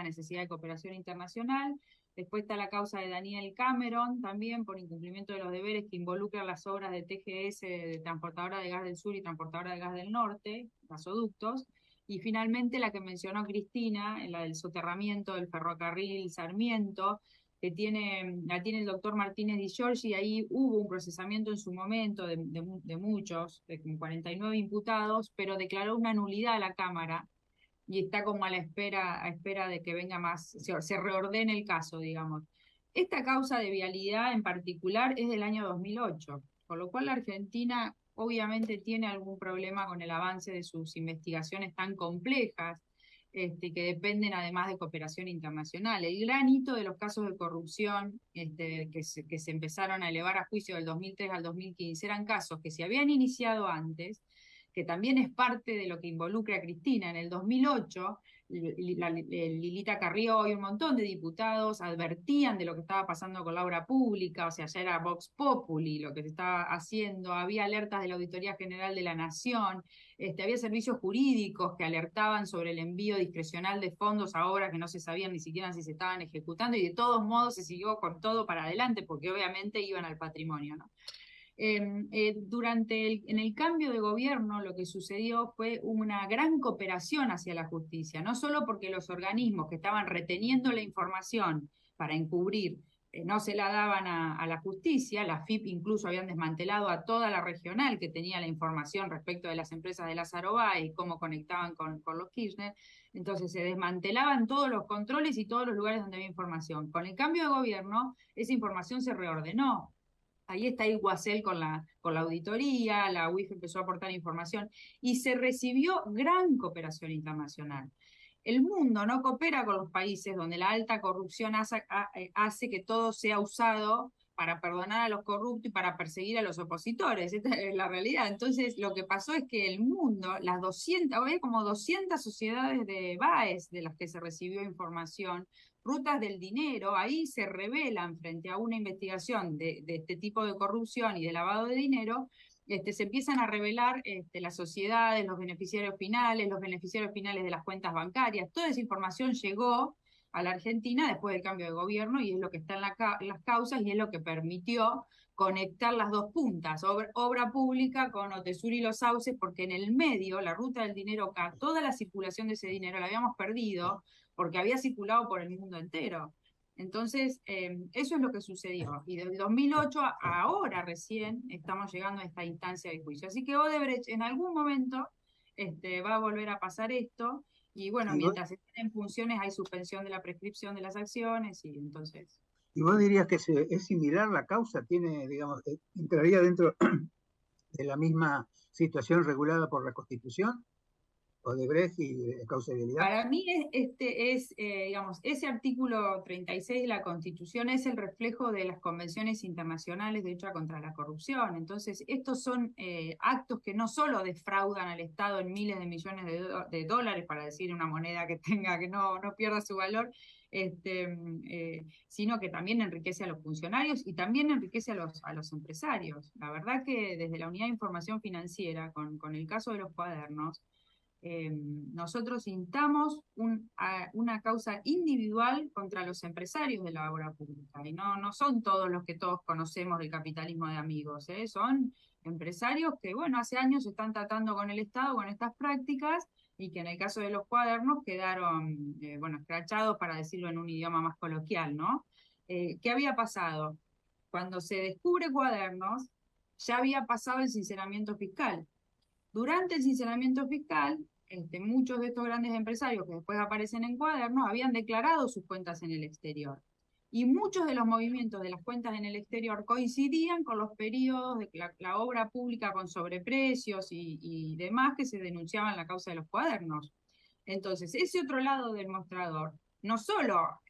necesidad de cooperación internacional. Después está la causa de Daniel Cameron, también por incumplimiento de los deberes que involucran las obras de TGS, de Transportadora de Gas del Sur y Transportadora de Gas del Norte, gasoductos. Y finalmente la que mencionó Cristina, la del soterramiento del ferrocarril Sarmiento, que la tiene el doctor Martínez Di Giorgi. Ahí hubo un procesamiento en su momento de muchos, de 49 imputados, pero declaró una nulidad a la Cámara, y está como a espera de que venga más, se reordene el caso, digamos. Esta causa de vialidad en particular es del año 2008, por lo cual la Argentina obviamente tiene algún problema con el avance de sus investigaciones tan complejas, que dependen además de cooperación internacional. El gran hito de los casos de corrupción que se empezaron a elevar a juicio del 2003 al 2015 eran casos que se habían iniciado antes, que también es parte de lo que involucra a Cristina. En el 2008, Lilita Carrió y un montón de diputados advertían de lo que estaba pasando con la obra pública, o sea, ya era Vox Populi lo que se estaba haciendo, había alertas de la Auditoría General de la Nación, había servicios jurídicos que alertaban sobre el envío discrecional de fondos a obras que no se sabían ni siquiera si se estaban ejecutando, y de todos modos se siguió con todo para adelante, porque obviamente iban al patrimonio, ¿no? En el cambio de gobierno lo que sucedió fue una gran cooperación hacia la justicia, no solo porque los organismos que estaban reteniendo la información para encubrir no se la daban a la justicia, la FIP incluso habían desmantelado a toda la regional que tenía la información respecto de las empresas de Lázaro Báez y cómo conectaban con los Kirchner, entonces se desmantelaban todos los controles y todos los lugares donde había información. Con el cambio de gobierno, esa información se reordenó. Ahí está Iguacel con la auditoría, la UIF empezó a aportar información y se recibió gran cooperación internacional. El mundo no coopera con los países donde la alta corrupción hace que todo sea usado para perdonar a los corruptos y para perseguir a los opositores. Esta es la realidad. Entonces, lo que pasó es que el mundo, había como 200 sociedades de Baez de las que se recibió información, rutas del dinero, ahí se revelan frente a una investigación de este tipo de corrupción y de lavado de dinero, se empiezan a revelar las sociedades, los beneficiarios finales de las cuentas bancarias. Toda esa información llegó a la Argentina después del cambio de gobierno y es lo que está en las causas y es lo que permitió conectar las dos puntas, obra pública con Otesur y Los Sauces, porque en el medio, la ruta del dinero acá, toda la circulación de ese dinero la habíamos perdido porque había circulado por el mundo entero. Entonces, eso es lo que sucedió. Y desde 2008 a ahora recién estamos llegando a esta instancia de juicio. Así que Odebrecht en algún momento va a volver a pasar esto. Y bueno, mientras estén en funciones hay suspensión de la prescripción de las acciones y entonces... ¿Y vos dirías que es similar la causa? ¿Tiene, digamos, entraría dentro de la misma situación regulada por la Constitución? Odebrecht y causa de vialidad. Para mí digamos, ese artículo 36 de la Constitución es el reflejo de las convenciones internacionales de lucha contra la corrupción. Entonces, estos son actos que no solo defraudan al Estado en miles de millones de dólares, para decir una moneda que no pierda su valor, sino que también enriquece a los funcionarios y también enriquece a los empresarios. La verdad que desde la Unidad de Información Financiera, con el caso de los cuadernos, nosotros instamos una causa individual contra los empresarios de la obra pública, y no son todos los que todos conocemos del capitalismo de amigos, son empresarios que, bueno, hace años están tratando con el Estado con estas prácticas y que en el caso de los cuadernos quedaron, escrachados, para decirlo en un idioma más coloquial, ¿no? ¿Qué había pasado? Cuando se descubre cuadernos, ya había pasado el sinceramiento fiscal. Durante el sinceramiento fiscal, muchos de estos grandes empresarios que después aparecen en cuadernos habían declarado sus cuentas en el exterior. Y muchos de los movimientos de las cuentas en el exterior coincidían con los periodos de la obra pública con sobreprecios y demás que se denunciaban en la causa de los cuadernos. Entonces, ese otro lado del mostrador no solo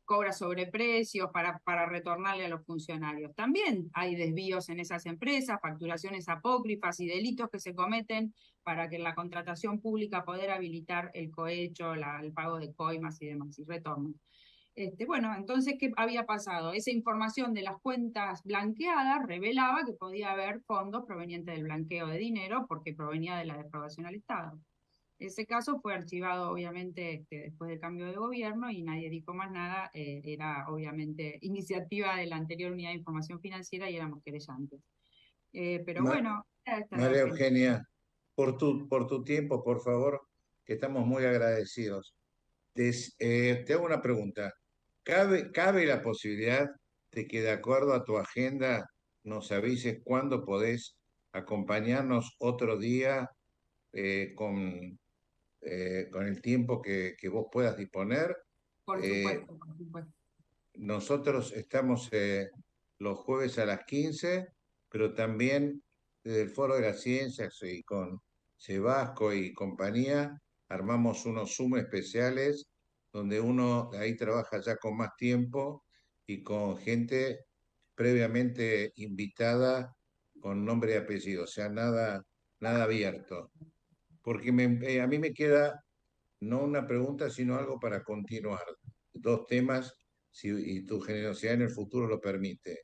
cobra sobreprecios para retornarle a los funcionarios. También hay desvíos en esas empresas, facturaciones apócrifas y delitos que se cometen para que en la contratación pública poder habilitar el cohecho, el pago de coimas y demás, y retornos. Entonces, ¿qué había pasado? Esa información de las cuentas blanqueadas revelaba que podía haber fondos provenientes del blanqueo de dinero porque provenía de la defraudación al Estado. Ese caso fue archivado, obviamente, después del cambio de gobierno y nadie dijo más nada. Era, obviamente, iniciativa de la anterior Unidad de Información Financiera y éramos querellantes. Pero bueno... María Eugenia, por tu tiempo, por favor, que estamos muy agradecidos. Te hago una pregunta. ¿Cabe la posibilidad de que, de acuerdo a tu agenda, nos avises cuándo podés acompañarnos otro día con el tiempo que vos puedas disponer? Por supuesto, por supuesto. Nosotros estamos los jueves a las 15, pero también desde el Foro de las Ciencias y con Sebasco y compañía armamos unos Zoom especiales donde uno ahí trabaja ya con más tiempo y con gente previamente invitada con nombre y apellido, o sea, nada abierto. Porque a mí me queda no una pregunta, sino algo para continuar. Dos temas, y tu generosidad en el futuro lo permite.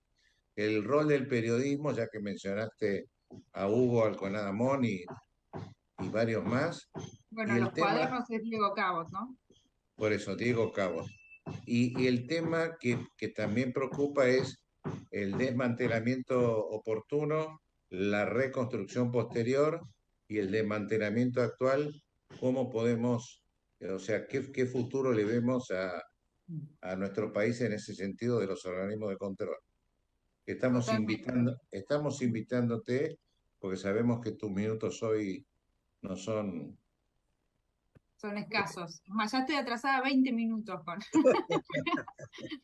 El rol del periodismo, ya que mencionaste a Hugo Alconadamón y varios más. Bueno, los cuadernos es Diego Cabos, ¿no? Por eso, Diego Cabos. Y el tema que también preocupa es el desmantelamiento oportuno, la reconstrucción posterior y el desmantelamiento actual, ¿cómo podemos, o sea, qué futuro le vemos a nuestro país en ese sentido de los organismos de control? Estamos invitándote, porque sabemos que tus minutos hoy no son... Son escasos. Es más, ya estoy atrasada 20 minutos con...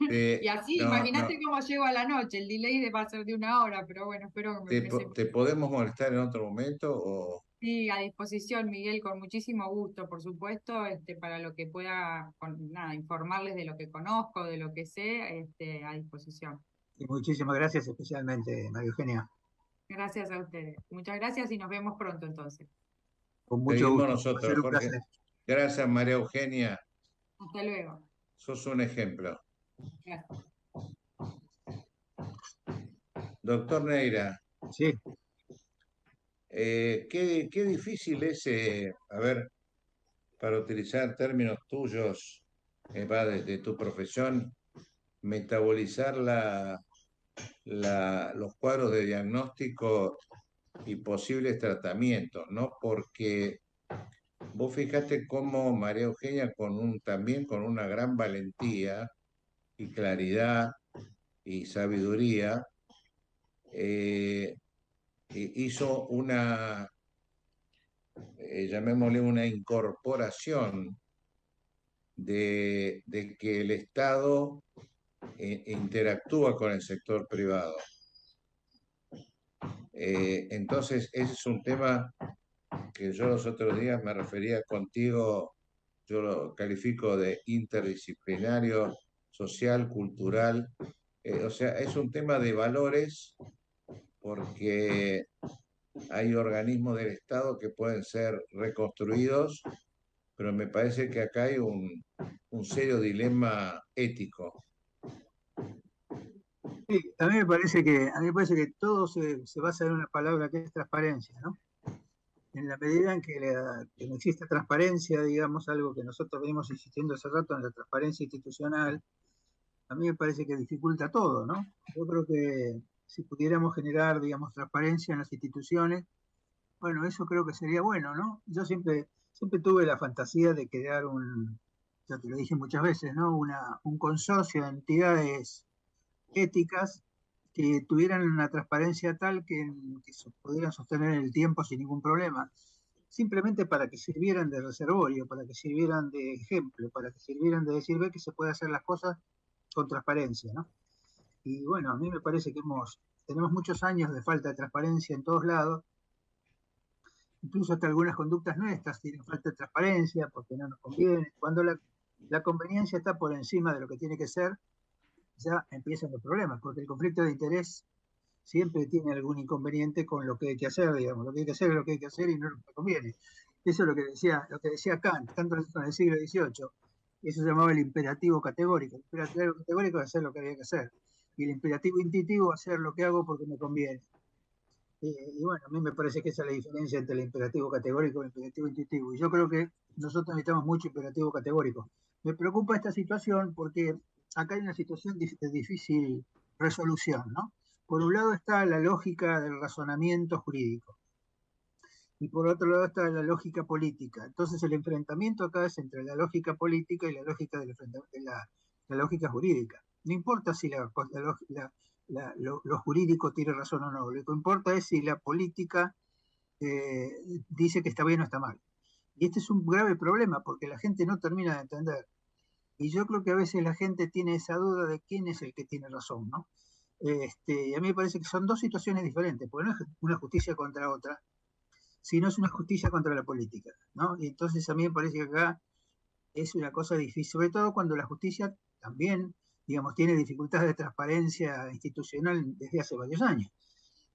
Y así, imagínate cómo llego a la noche. El delay va a ser de 1 hora, pero bueno, espero que ¿Te podemos molestar en otro momento? O... Sí, a disposición, Miguel, con muchísimo gusto, por supuesto, para lo que pueda, nada, informarles de lo que conozco, de lo que sé, a disposición. Y muchísimas gracias especialmente, María Eugenia. Gracias a ustedes. Muchas gracias y nos vemos pronto entonces. Con mucho gusto. Nosotros, Jorge. Gracias, María Eugenia. Hasta luego. Sos un ejemplo. Gracias. Doctor Neira. Sí. Qué difícil es, a ver, para utilizar términos tuyos, de tu profesión, metabolizar los cuadros de diagnóstico y posibles tratamientos, ¿no? Porque vos fijate cómo María Eugenia, también con una gran valentía y claridad y sabiduría, hizo llamémosle una incorporación de que el Estado interactúa con el sector privado. Entonces, ese es un tema que yo los otros días me refería contigo, yo lo califico de interdisciplinario, social, cultural. O sea, es un tema de valores, porque hay organismos del Estado que pueden ser reconstruidos, pero me parece que acá hay un serio dilema ético. Sí, a mí me parece que todo se basa en una palabra que es transparencia, ¿no? En la medida en que no existe transparencia, digamos, algo que nosotros venimos insistiendo hace rato en la transparencia institucional, a mí me parece que dificulta todo, ¿no? Yo creo que si pudiéramos generar, digamos, transparencia en las instituciones, bueno, eso creo que sería bueno, ¿no? Yo siempre tuve la fantasía de crear ya te lo dije muchas veces, ¿no? Un consorcio de entidades éticas que tuvieran una transparencia tal que se pudieran sostener en el tiempo sin ningún problema, simplemente para que sirvieran de reservorio, para que sirvieran de ejemplo, para que sirvieran de decir, ve que se puede hacer las cosas con transparencia, ¿no? Y bueno, a mí me parece que tenemos muchos años de falta de transparencia en todos lados, incluso hasta algunas conductas nuestras tienen falta de transparencia porque no nos conviene. Cuando la conveniencia está por encima de lo que tiene que ser, ya empiezan los problemas, porque el conflicto de interés siempre tiene algún inconveniente con lo que hay que hacer, digamos, lo que hay que hacer es lo que hay que hacer y no lo que conviene. Eso es lo que decía Kant, tanto en el siglo XVIII, eso se llamaba el imperativo categórico. El imperativo categórico es hacer lo que había que hacer, y el imperativo intuitivo es hacer lo que hago porque me conviene. Y bueno, a mí me parece que esa es la diferencia entre el imperativo categórico y el imperativo intuitivo. Y yo creo que nosotros necesitamos mucho imperativo categórico. Me preocupa esta situación porque acá hay una situación de difícil resolución, ¿no? Por un lado está la lógica del razonamiento jurídico y por otro lado está la lógica política. Entonces el enfrentamiento acá es entre la lógica política y la lógica la lógica jurídica. No importa si lo jurídico tiene razón o no, lo que importa es si la política dice que está bien o está mal. Y este es un grave problema porque la gente no termina de entender. Y yo creo que a veces la gente tiene esa duda de quién es el que tiene razón, ¿no? Y a mí me parece que son dos situaciones diferentes, porque no es una justicia contra otra, sino es una justicia contra la política, ¿no? Y entonces a mí me parece que acá es una cosa difícil, sobre todo cuando la justicia también, digamos, tiene dificultades de transparencia institucional desde hace varios años.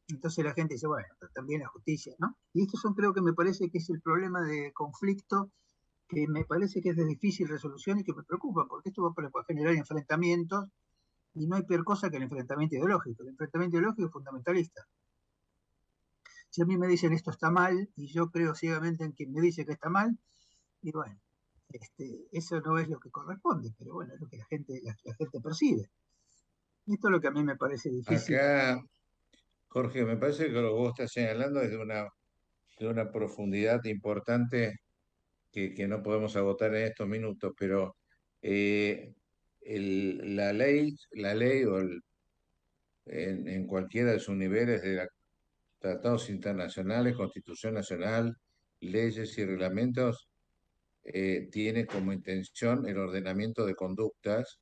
Entonces la gente dice, bueno, pero también la justicia, ¿no? Y esto creo que me parece que es el problema de conflicto que me parece que es de difícil resolución y que me preocupa, porque esto va a generar enfrentamientos y no hay peor cosa que el enfrentamiento ideológico. El enfrentamiento ideológico es fundamentalista. Si a mí me dicen esto está mal y yo creo ciegamente en quien me dice que está mal, y bueno, eso no es lo que corresponde, pero bueno, es lo que la gente percibe. Esto es lo que a mí me parece difícil. Acá, Jorge, me parece que lo que vos estás señalando es de una profundidad importante que no podemos agotar en estos minutos, pero la ley en cualquiera de sus niveles de tratados internacionales, Constitución Nacional, leyes y reglamentos, tiene como intención el ordenamiento de conductas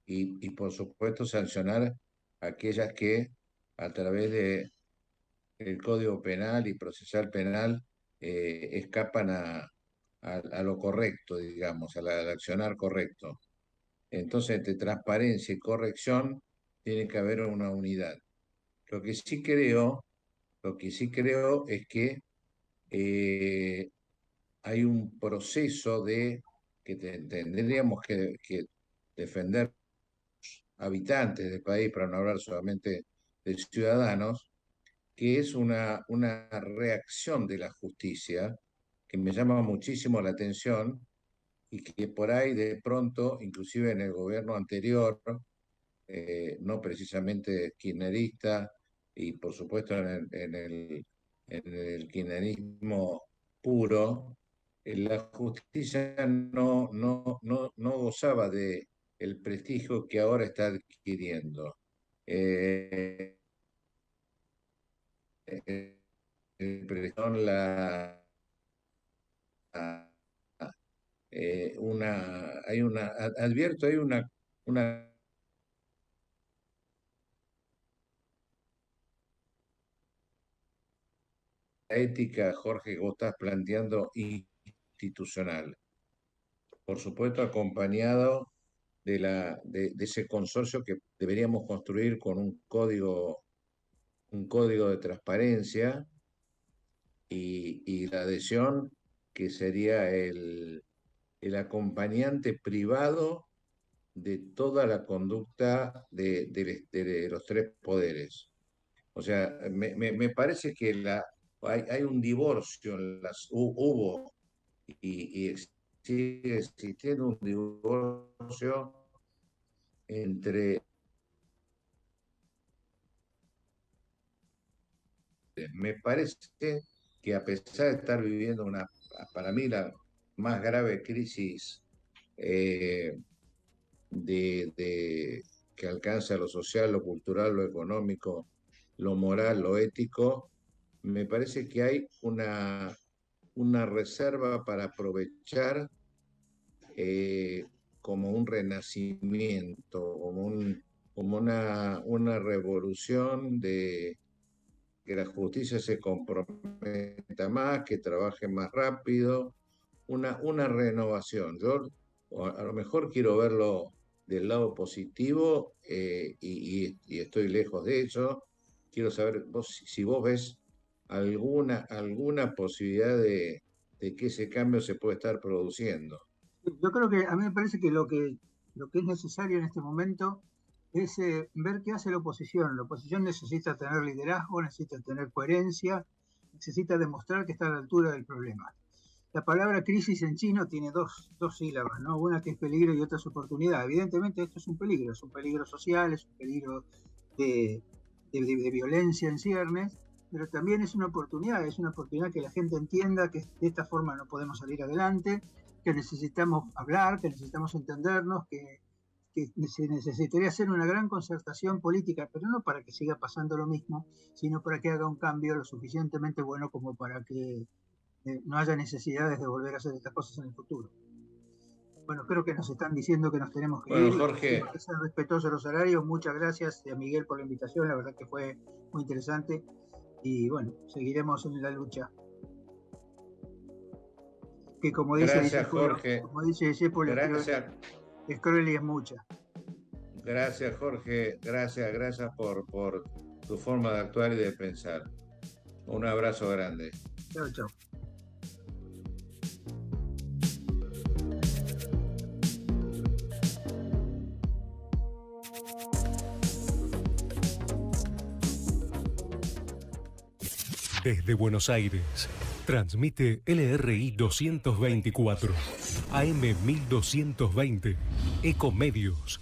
y por supuesto sancionar aquellas que a través del Código Penal y Procesal Penal escapan a lo correcto, digamos, al accionar correcto. Entonces, entre transparencia y corrección tiene que haber una unidad. Lo que sí creo es que hay un proceso que tendríamos que defender habitantes del país, para no hablar solamente de ciudadanos, que es una reacción de la justicia que me llama muchísimo la atención y que por ahí de pronto, inclusive en el gobierno anterior, no precisamente kirchnerista, y por supuesto en el kirchnerismo puro, la justicia no gozaba de el prestigio que ahora está adquiriendo. Advierto, hay una ética, Jorge, que vos estás planteando institucional. Por supuesto, acompañado de ese consorcio que deberíamos construir con un código de transparencia y la adhesión, que sería el acompañante privado de toda la conducta de los tres poderes. O sea, me parece que hay un divorcio, hubo y sigue existiendo un divorcio entre... Me parece que a pesar de estar viviendo para mí, la más grave crisis que alcanza lo social, lo cultural, lo económico, lo moral, lo ético, me parece que hay una reserva para aprovechar como un renacimiento, como una revolución de que la justicia se comprometa más, que trabaje más rápido, una renovación. Yo a lo mejor quiero verlo del lado positivo y estoy lejos de eso. Quiero saber si vos ves alguna posibilidad de que ese cambio se puede estar produciendo. Yo creo que a mí me parece que lo que es necesario en este momento es ver qué hace la oposición. La oposición necesita tener liderazgo, necesita tener coherencia, necesita demostrar que está a la altura del problema. La palabra crisis en chino tiene dos sílabas, ¿no? Una que es peligro y otra es oportunidad. Evidentemente esto es un peligro social, es un peligro de violencia en ciernes, pero también es una oportunidad que la gente entienda que de esta forma no podemos salir adelante, que necesitamos hablar, que necesitamos entendernos, que se necesitaría hacer una gran concertación política, pero no para que siga pasando lo mismo, sino para que haga un cambio lo suficientemente bueno como para que no haya necesidades de volver a hacer estas cosas en el futuro. Bueno, creo que nos están diciendo que nos tenemos que ir. Jorge, hay que ser respetuosos de los horarios. Muchas gracias a Miguel por la invitación, la verdad que fue muy interesante. Y bueno, seguiremos en la lucha. Que como dice gracias, Jorge. Como dice Discépolo, es cruel y es mucha. Gracias, Jorge. Gracias por tu forma de actuar y de pensar. Un abrazo grande. Chao, chao. Desde Buenos Aires, transmite LRI 224, AM 1220, Ecomedios.